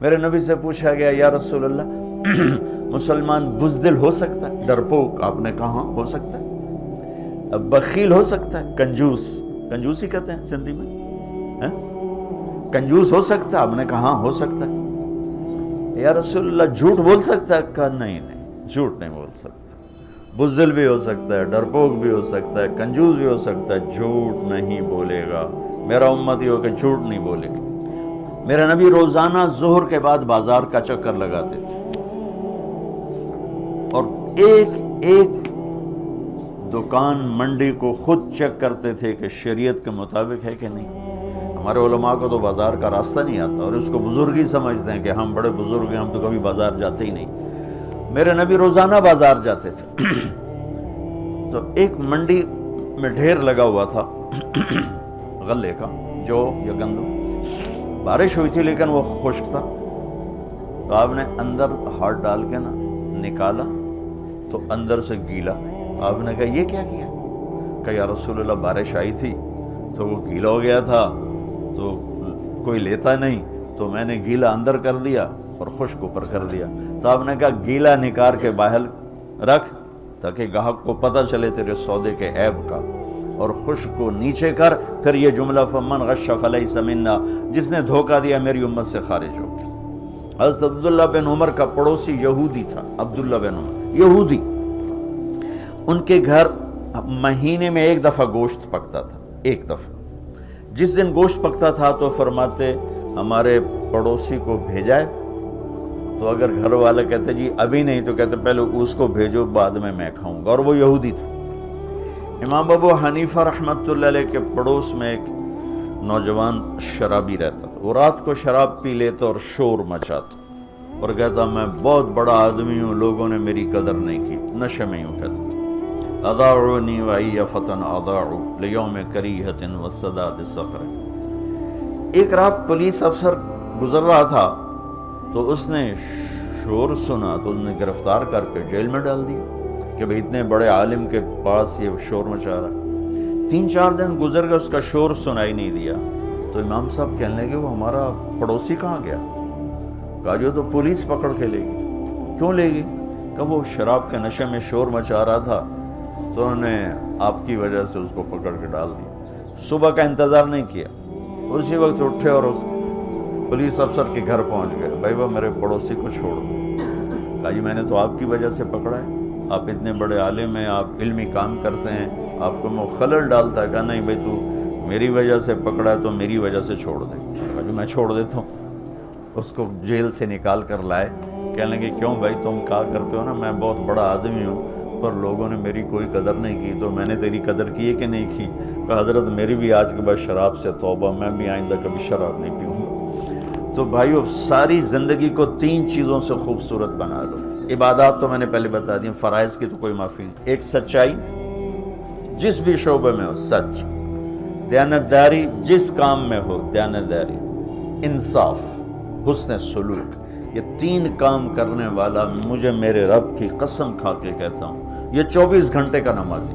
میرے نبی سے پوچھا گیا یا رسول اللہ مسلمان بزدل ہو سکتا ہے؟ ڈرپوک آپ نے کہا ہو سکتا ہے، بخیل ہو سکتا ہے، کنجوس ہی کہتے ہیں سندھی میں، کنجوس ہو سکتا ہے؟ آپ نے کہا ہو سکتا ہے۔ یا رسول اللہ جھوٹ بول سکتا ہے؟ کہا نہیں جھوٹ نہیں بول سکتا، بزدل بھی ہو سکتا ہے، ڈرپوک بھی ہو سکتا ہے، کنجوس بھی ہو سکتا ہے، جھوٹ نہیں بولے گا، میرا امتی ہو کہ جھوٹ نہیں بولے گا۔ میرا نبی روزانہ ظہر کے بعد بازار کا چکر لگاتے تھے اور ایک ایک دکان منڈی کو خود چیک کرتے تھے کہ شریعت کے مطابق ہے کہ نہیں۔ ہمارے علماء کو تو بازار کا راستہ نہیں آتا اور اس کو بزرگی سمجھتے ہیں کہ ہم بڑے بزرگ ہیں، ہم تو کبھی بازار جاتے ہی نہیں۔ میرے نبی روزانہ بازار جاتے تھے تو ایک منڈی میں ڈھیر لگا ہوا تھا غلے کا، جو یا گندم، بارش ہوئی تھی لیکن وہ خشک تھا، تو آپ نے اندر ہاتھ ڈال کے نا نکالا تو اندر سے گیلا۔ آپ نے کہا یہ کیا کیا؟ کہ یا رسول اللہ بارش آئی تھی تو وہ گیلا ہو گیا تھا تو کوئی لیتا نہیں، تو میں نے گیلا اندر کر دیا اور خشک اوپر کر دیا۔ تو آپ نے کہا گیلا نکار کے باہر رکھ تاکہ گاہک کو پتہ چلے تیرے سودے کے عیب کا، اور خشک کو نیچے کر۔ پھر یہ جملہ فمن غش فلیس منا، جس نے دھوکہ دیا میری امت سے خارج ہو گیا۔ حضرت عبداللہ بن عمر کا پڑوسی یہودی تھا، عبداللہ بن عمر یہودی، ان کے گھر مہینے میں ایک دفعہ گوشت پکتا تھا، ایک دفعہ۔ جس دن گوشت پکتا تھا تو فرماتے ہمارے پڑوسی کو بھیجائے، تو اگر گھر والے کہتے جی ابھی نہیں، تو کہتے پہلے اس کو بھیجو بعد میں کھاؤں گا، اور وہ یہودی تھا۔ امام ابو حنیفہ رحمۃ اللہ علیہ کے پڑوس میں ایک نوجوان شرابی رہتا تھا، وہ رات کو شراب پی لیتا اور شور مچاتا اور کہتا میں بہت بڑا آدمی ہوں، لوگوں نے میری قدر نہیں کی، نشے میں یوں کہتا اضاعونی وای فتن اضاعوا لیوم کریہۃ والسداد الصخر۔ ایک رات پولیس افسر گزر رہا تھا تو اس نے شور سنا تو اس نے گرفتار کر کے جیل میں ڈال دیا کہ بھئی اتنے بڑے عالم کے پاس یہ شور مچا رہا ہے۔ 3-4 دن گزر گئے، اس کا شور سنائی نہیں دیا، تو امام صاحب کہنے لگے وہ ہمارا پڑوسی کہاں گیا؟ کہا جو تو پولیس پکڑ کے لے گئی۔ کیوں لے گئی؟ کہ وہ شراب کے نشے میں شور مچا رہا تھا تو انہوں نے آپ کی وجہ سے اس کو پکڑ کے ڈال دیا۔ صبح کا انتظار نہیں کیا، اسی وقت اٹھے اور اس پولیس افسر کے گھر پہنچ گئے، بھائی وہ میرے پڑوسی کو چھوڑ دو۔ کہا جی میں نے تو آپ کی وجہ سے پکڑا ہے، آپ اتنے بڑے عالم ہیں، آپ علمی کام کرتے ہیں، آپ کو میں خلل ڈالتا ہے۔ کہا نہیں بھائی تو میری وجہ سے پکڑا ہے تو میری وجہ سے چھوڑ دے۔ کہا جی میں چھوڑ دیتا ہوں۔ اس کو جیل سے نکال کر لائے، کہنے لگے کیوں بھائی تم کہا کرتے ہو نا میں بہت بڑا آدمی ہوں پر لوگوں نے میری کوئی قدر نہیں کی، تو میں نے تیری قدر کی ہے کہ نہیں کی؟ کہ حضرت میری بھی آج کے بعد شراب سے توبہ، میں بھی آئندہ کبھی شراب نہیں پیوں گا۔ تو بھائیو ساری زندگی کو 3 چیزوں سے خوبصورت بنا لو۔ عبادات تو میں نے پہلے بتا دی، فرائض کی تو کوئی معافی نہیں۔ ایک سچائی، جس بھی شعبے میں ہو سچ، دیانتداری، جس کام میں ہو دیانتداری، انصاف، حسن سلوک۔ یہ 3 کام کرنے والا مجھے میرے رب کی قسم کھا کے کہتا ہوں یہ 24 گھنٹے کا نمازی۔